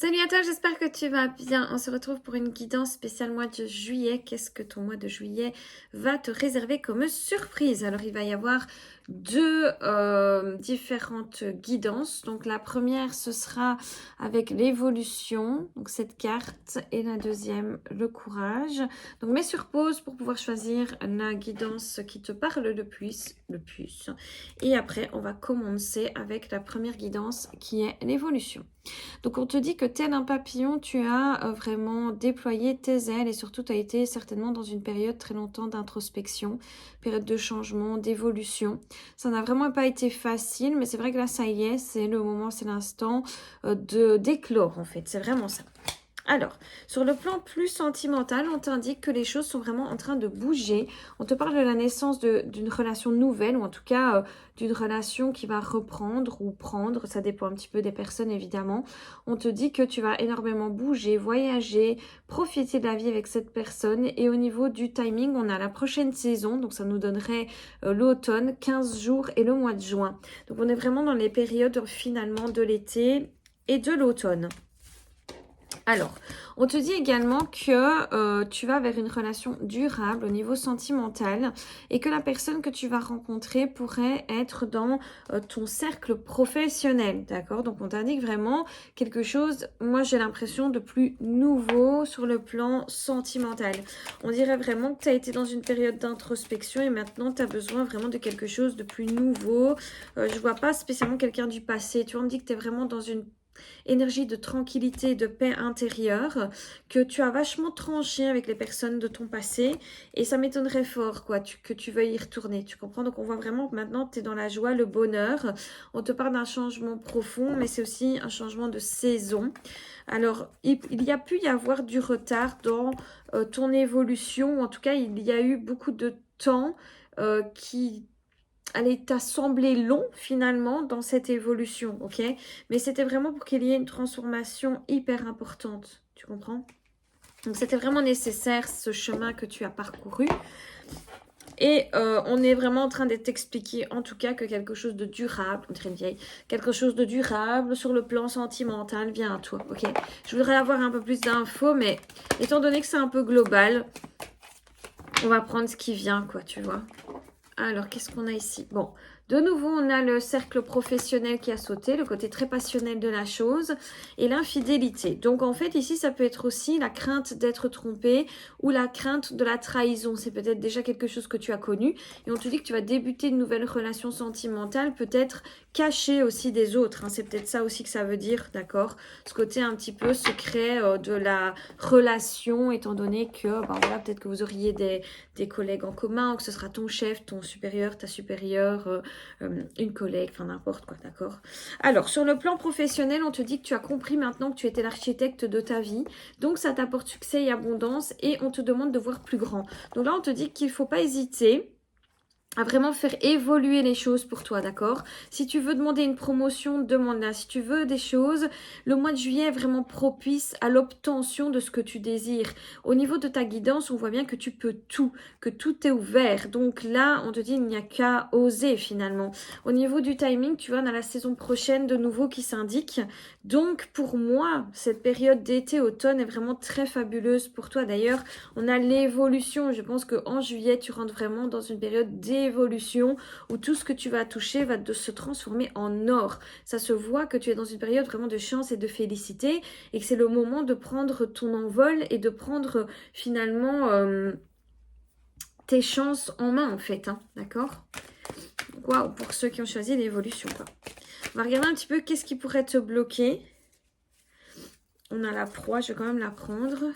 Salut à toi, j'espère que tu vas bien. On se retrouve pour une guidance spéciale mois de juillet. Qu'est-ce que ton mois de juillet va te réserver comme surprise? Alors, il va y avoir deux différentes guidances. Donc, la première, ce sera avec l'évolution, donc cette carte, et la deuxième, le courage. Donc, mets sur pause pour pouvoir choisir la guidance qui te parle le plus. Et après, on va commencer avec la première guidance qui est l'évolution. Donc on te dit que tel un papillon, tu as vraiment déployé tes ailes et surtout tu as été certainement dans une période très longtemps d'introspection, période de changement, d'évolution. Ça n'a vraiment pas été facile, mais c'est vrai que là ça y est, c'est le moment, c'est l'instant de d'éclore en fait, c'est vraiment ça. Alors, sur le plan plus sentimental, on t'indique que les choses sont vraiment en train de bouger. On te parle de la naissance d'une relation nouvelle, ou en tout cas d'une relation qui va reprendre ou prendre. Ça dépend un petit peu des personnes, évidemment. On te dit que tu vas énormément bouger, voyager, profiter de la vie avec cette personne. Et au niveau du timing, on a la prochaine saison. Donc, ça nous donnerait l'automne, 15 jours et le mois de juin. Donc, on est vraiment dans les périodes finalement de l'été et de l'automne. Alors, on te dit également que tu vas vers une relation durable au niveau sentimental et que la personne que tu vas rencontrer pourrait être dans ton cercle professionnel, d'accord? Donc, on t'indique vraiment quelque chose, moi j'ai l'impression, de plus nouveau sur le plan sentimental. On dirait vraiment que tu as été dans une période d'introspection et maintenant tu as besoin vraiment de quelque chose de plus nouveau. Je vois pas spécialement quelqu'un du passé, tu vois, on me dit que tu es vraiment dans une énergie de tranquillité, de paix intérieure, que tu as vachement tranché avec les personnes de ton passé et ça m'étonnerait fort quoi, que tu veuilles y retourner, tu comprends? Donc on voit vraiment que maintenant tu es dans la joie, le bonheur, on te parle d'un changement profond mais c'est aussi un changement de saison. Alors il y a pu y avoir du retard dans ton évolution, en tout cas il y a eu beaucoup de temps qui allez, t'a semblé long finalement dans cette évolution, ok? Mais c'était vraiment pour qu'il y ait une transformation hyper importante, tu comprends? Donc c'était vraiment nécessaire ce chemin que tu as parcouru. Et on est vraiment en train de t'expliquer en tout cas que quelque chose de durable, on dirait une vieille, quelque chose de durable sur le plan sentimental vient à toi, ok? Je voudrais avoir un peu plus d'infos, mais étant donné que c'est un peu global, on va prendre ce qui vient, quoi, tu vois? Alors, qu'est-ce qu'on a ici? Bon, de nouveau, on a le cercle professionnel qui a sauté, le côté très passionnel de la chose et l'infidélité. Donc, en fait, ici, ça peut être aussi la crainte d'être trompé ou la crainte de la trahison. C'est peut-être déjà quelque chose que tu as connu. Et on te dit que tu vas débuter une nouvelle relation sentimentale, peut-être cachée aussi des autres. Hein. C'est peut-être ça aussi que ça veut dire, d'accord? Ce côté un petit peu secret de la relation, étant donné que, ben voilà, peut-être que vous auriez des collègues en commun, ou que ce sera ton chef, ton supérieur, ta supérieure, une collègue, enfin n'importe quoi, d'accord? Alors, sur le plan professionnel, on te dit que tu as compris maintenant que tu étais l'architecte de ta vie, donc ça t'apporte succès et abondance, et on te demande de voir plus grand. Donc là, on te dit qu'il ne faut pas hésiter à vraiment faire évoluer les choses pour toi, d'accord? Si tu veux demander une promotion, demande-la. Si tu veux des choses, le mois de juillet est vraiment propice à l'obtention de ce que tu désires. Au niveau de ta guidance, on voit bien que tu peux tout, que tout est ouvert. Donc là, on te dit il n'y a qu'à oser finalement. Au niveau du timing, tu vois, on a la saison prochaine de nouveau qui s'indique. Donc pour moi, cette période d'été-automne est vraiment très fabuleuse pour toi. D'ailleurs, on a l'évolution. Je pense qu'en juillet, tu rentres vraiment dans une période d'évolution où tout ce que tu vas toucher va se transformer en or. Ça se voit que tu es dans une période vraiment de chance et de félicité et que c'est le moment de prendre ton envol et de prendre finalement tes chances en main en fait, hein, d'accord? Waouh, pour ceux qui ont choisi l'évolution, quoi. On va regarder un petit peu qu'est-ce qui pourrait te bloquer. On a la proie, je vais quand même la prendre.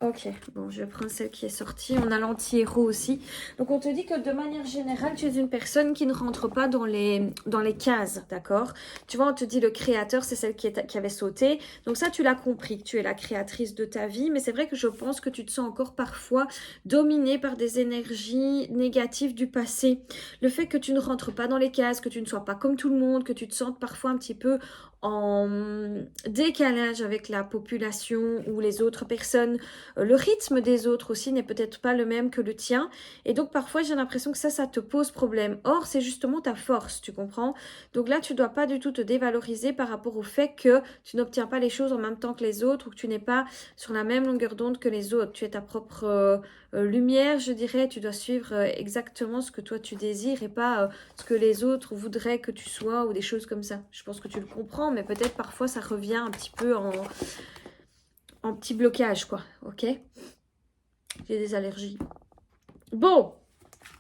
Ok, bon, je vais prendre celle qui est sortie. On a l'anti-héros aussi. Donc, on te dit que de manière générale, tu es une personne qui ne rentre pas dans les cases, d'accord? Tu vois, on te dit le créateur, c'est celle qui avait sauté. Donc ça, tu l'as compris, que tu es la créatrice de ta vie. Mais c'est vrai que je pense que tu te sens encore parfois dominée par des énergies négatives du passé. Le fait que tu ne rentres pas dans les cases, que tu ne sois pas comme tout le monde, que tu te sentes parfois un petit peu en décalage avec la population ou les autres personnes Le rythme des autres aussi n'est peut-être pas le même que le tien. Et donc, parfois, j'ai l'impression que ça te pose problème. Or, c'est justement ta force, tu comprends? Donc là, tu ne dois pas du tout te dévaloriser par rapport au fait que tu n'obtiens pas les choses en même temps que les autres ou que tu n'es pas sur la même longueur d'onde que les autres. Tu es ta propre lumière, je dirais. Tu dois suivre exactement ce que toi tu désires et pas ce que les autres voudraient que tu sois ou des choses comme ça. Je pense que tu le comprends, mais peut-être parfois ça revient un petit peu en petit blocage, quoi. Ok? J'ai des allergies. Bon,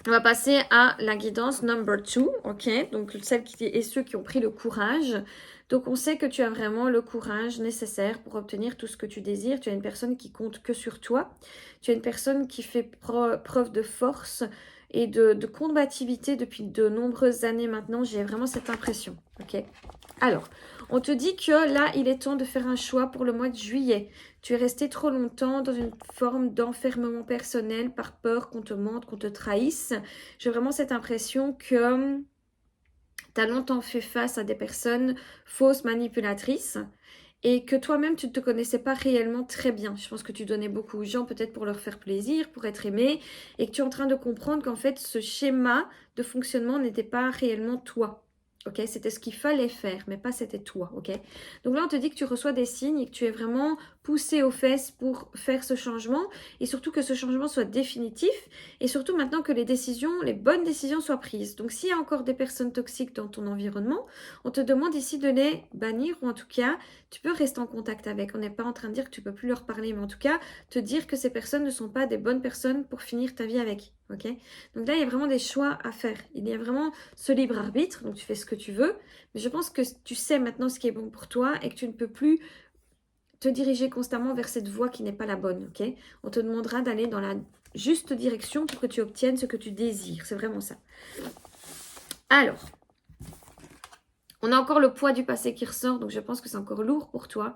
on va passer à la guidance number 2, ok? Donc celle qui et ceux qui ont pris le courage. Donc on sait que tu as vraiment le courage nécessaire pour obtenir tout ce que tu désires. Tu es une personne qui compte que sur toi. Tu es une personne qui fait preuve de force et de combativité depuis de nombreuses années maintenant. J'ai vraiment cette impression, ok? Alors, on te dit que là, il est temps de faire un choix pour le mois de juillet. Tu es resté trop longtemps dans une forme d'enfermement personnel par peur qu'on te mente, qu'on te trahisse. J'ai vraiment cette impression que tu as longtemps fait face à des personnes fausses, manipulatrices et que toi-même, tu ne te connaissais pas réellement très bien. Je pense que tu donnais beaucoup aux gens peut-être pour leur faire plaisir, pour être aimé et que tu es en train de comprendre qu'en fait, ce schéma de fonctionnement n'était pas réellement toi. Ok, c'était ce qu'il fallait faire, mais pas c'était toi, ok? Donc là, on te dit que tu reçois des signes et que tu es vraiment poussé aux fesses pour faire ce changement et surtout que ce changement soit définitif et surtout maintenant que les décisions, les bonnes décisions soient prises. Donc s'il y a encore des personnes toxiques dans ton environnement, on te demande ici de les bannir ou en tout cas, tu peux rester en contact avec. On n'est pas en train de dire que tu peux plus leur parler, mais en tout cas, te dire que ces personnes ne sont pas des bonnes personnes pour finir ta vie avec, ok? Donc là, il y a vraiment des choix à faire. Il y a vraiment ce libre arbitre, donc tu fais ce que tu veux, mais je pense que tu sais maintenant ce qui est bon pour toi et que tu ne peux plus te diriger constamment vers cette voie qui n'est pas la bonne, ok? On te demandera d'aller dans la juste direction pour que tu obtiennes ce que tu désires. C'est vraiment ça. Alors, on a encore le poids du passé qui ressort, donc je pense que c'est encore lourd pour toi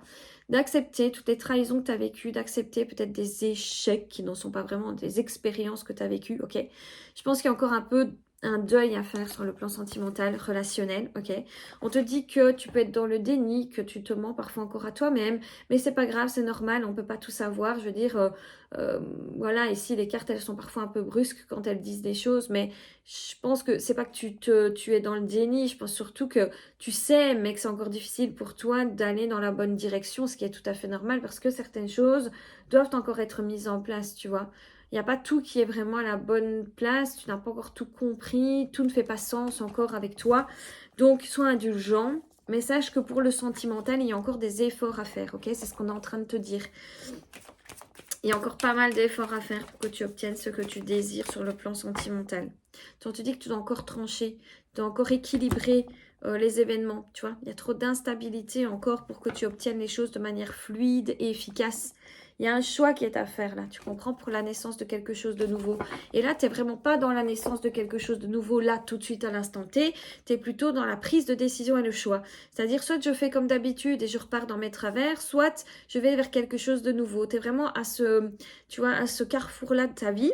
d'accepter toutes les trahisons que tu as vécues, d'accepter peut-être des échecs qui n'en sont pas vraiment des expériences que tu as vécues, ok? Je pense qu'il y a encore un peu un deuil à faire sur le plan sentimental, relationnel, ok? On te dit que tu peux être dans le déni, que tu te mens parfois encore à toi-même, mais c'est pas grave, c'est normal, on peut pas tout savoir. Je veux dire, voilà, ici les cartes elles sont parfois un peu brusques quand elles disent des choses, mais je pense que c'est pas que tu es dans le déni, je pense surtout que tu sais, mais que c'est encore difficile pour toi d'aller dans la bonne direction, ce qui est tout à fait normal parce que certaines choses doivent encore être mises en place, tu vois. Il n'y a pas tout qui est vraiment à la bonne place, tu n'as pas encore tout compris, tout ne fait pas sens encore avec toi. Donc, sois indulgent, mais sache que pour le sentimental, il y a encore des efforts à faire, ok? C'est ce qu'on est en train de te dire. Il y a encore pas mal d'efforts à faire pour que tu obtiennes ce que tu désires sur le plan sentimental. On te dit que tu dois encore trancher, tu dois encore équilibrer les événements, tu vois. Il y a trop d'instabilité encore pour que tu obtiennes les choses de manière fluide et efficace. Il y a un choix qui est à faire là, tu comprends, pour la naissance de quelque chose de nouveau. Et là, tu n'es vraiment pas dans la naissance de quelque chose de nouveau là, tout de suite à l'instant T. Tu es plutôt dans la prise de décision et le choix. C'est-à-dire, soit je fais comme d'habitude et je repars dans mes travers, soit je vais vers quelque chose de nouveau. Tu es vraiment à tu vois, à ce carrefour-là de ta vie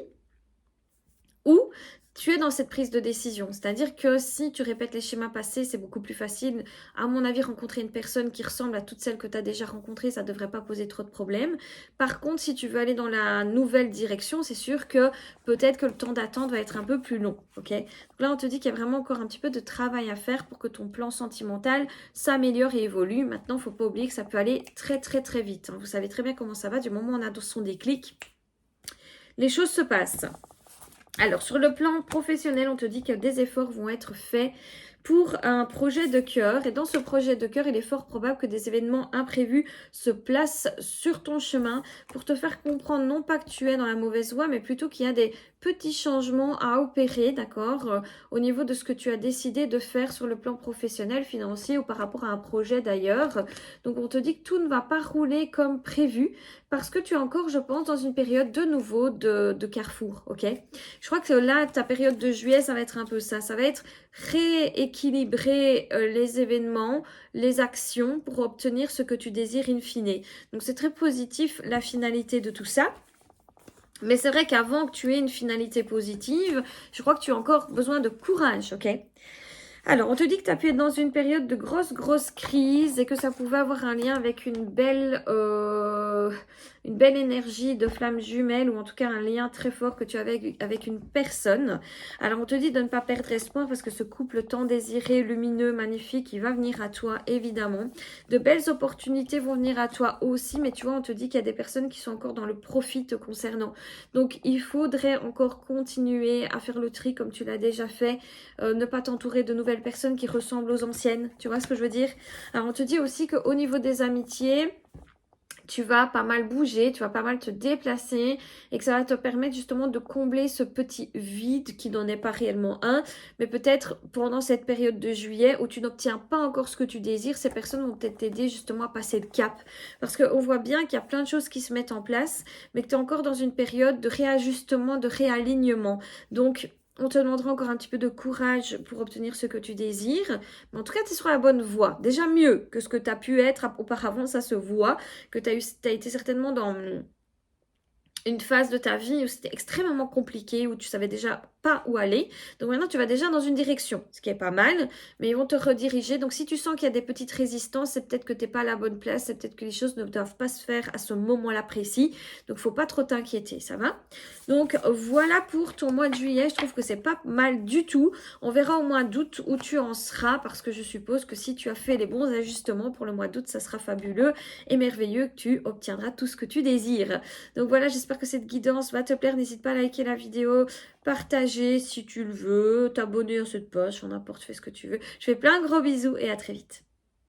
où tu es dans cette prise de décision. C'est-à-dire que si tu répètes les schémas passés, c'est beaucoup plus facile. À mon avis, rencontrer une personne qui ressemble à toutes celles que tu as déjà rencontrées, ça ne devrait pas poser trop de problèmes. Par contre, si tu veux aller dans la nouvelle direction, c'est sûr que peut-être que le temps d'attente va être un peu plus long. Ok? Donc là, on te dit qu'il y a vraiment encore un petit peu de travail à faire pour que ton plan sentimental s'améliore et évolue. Maintenant, il ne faut pas oublier que ça peut aller très très très vite. Vous savez très bien comment ça va. Du moment où on a son déclic, les choses se passent. Alors, sur le plan professionnel, on te dit que des efforts vont être faits pour un projet de cœur. Et dans ce projet de cœur, il est fort probable que des événements imprévus se placent sur ton chemin pour te faire comprendre non pas que tu es dans la mauvaise voie, mais plutôt qu'il y a des petits changements à opérer, d'accord, au niveau de ce que tu as décidé de faire sur le plan professionnel, financier ou par rapport à un projet d'ailleurs. Donc, on te dit que tout ne va pas rouler comme prévu parce que tu es encore, je pense, dans une période de nouveau de carrefour, ok? Je crois que là, ta période de juillet, ça va être un peu ça. Ça va être rééquilibrer les événements, les actions pour obtenir ce que tu désires in fine. Donc, c'est très positif la finalité de tout ça. Mais c'est vrai qu'avant que tu aies une finalité positive, je crois que tu as encore besoin de courage, ok? Alors, on te dit que tu as pu être dans une période de grosse crise et que ça pouvait avoir un lien avec une belle énergie de flamme jumelle ou en tout cas un lien très fort que tu as avec une personne. Alors, on te dit de ne pas perdre espoir parce que ce couple tant désiré, lumineux, magnifique, il va venir à toi évidemment. De belles opportunités vont venir à toi aussi, mais tu vois, on te dit qu'il y a des personnes qui sont encore dans le profit te concernant. Donc, il faudrait encore continuer à faire le tri comme tu l'as déjà fait. Ne pas t'entourer de nouvelles personnes qui ressemblent aux anciennes. Tu vois ce que je veux dire? Alors, on te dit aussi qu'au niveau des amitiés, tu vas pas mal bouger, tu vas pas mal te déplacer et que ça va te permettre justement de combler ce petit vide qui n'en est pas réellement un, mais peut-être pendant cette période de juillet où tu n'obtiens pas encore ce que tu désires, ces personnes vont peut-être t'aider justement à passer le cap parce qu'on voit bien qu'il y a plein de choses qui se mettent en place, mais que tu es encore dans une période de réajustement, de réalignement. Donc, on te demandera encore un petit peu de courage pour obtenir ce que tu désires. Mais en tout cas, tu es sur la bonne voie. Déjà mieux que ce que tu as pu être auparavant, ça se voit. Que tu as été certainement dans une phase de ta vie où c'était extrêmement compliqué, où tu savais déjà pas où aller. Donc maintenant, tu vas déjà dans une direction, ce qui est pas mal, mais ils vont te rediriger. Donc si tu sens qu'il y a des petites résistances, c'est peut-être que tu n'es pas à la bonne place, c'est peut-être que les choses ne doivent pas se faire à ce moment-là précis. Donc faut pas trop t'inquiéter, ça va? Donc voilà pour ton mois de juillet. Je trouve que c'est pas mal du tout. On verra au mois d'août où tu en seras, parce que je suppose que si tu as fait les bons ajustements pour le mois d'août, ça sera fabuleux et merveilleux, que tu obtiendras tout ce que tu désires. Donc voilà, j'espère que cette guidance va te plaire. N'hésite pas à liker la vidéo, partager si tu le veux, t'abonner à cette page, n'importe, fais ce que tu veux. Je fais plein de gros bisous et à très vite.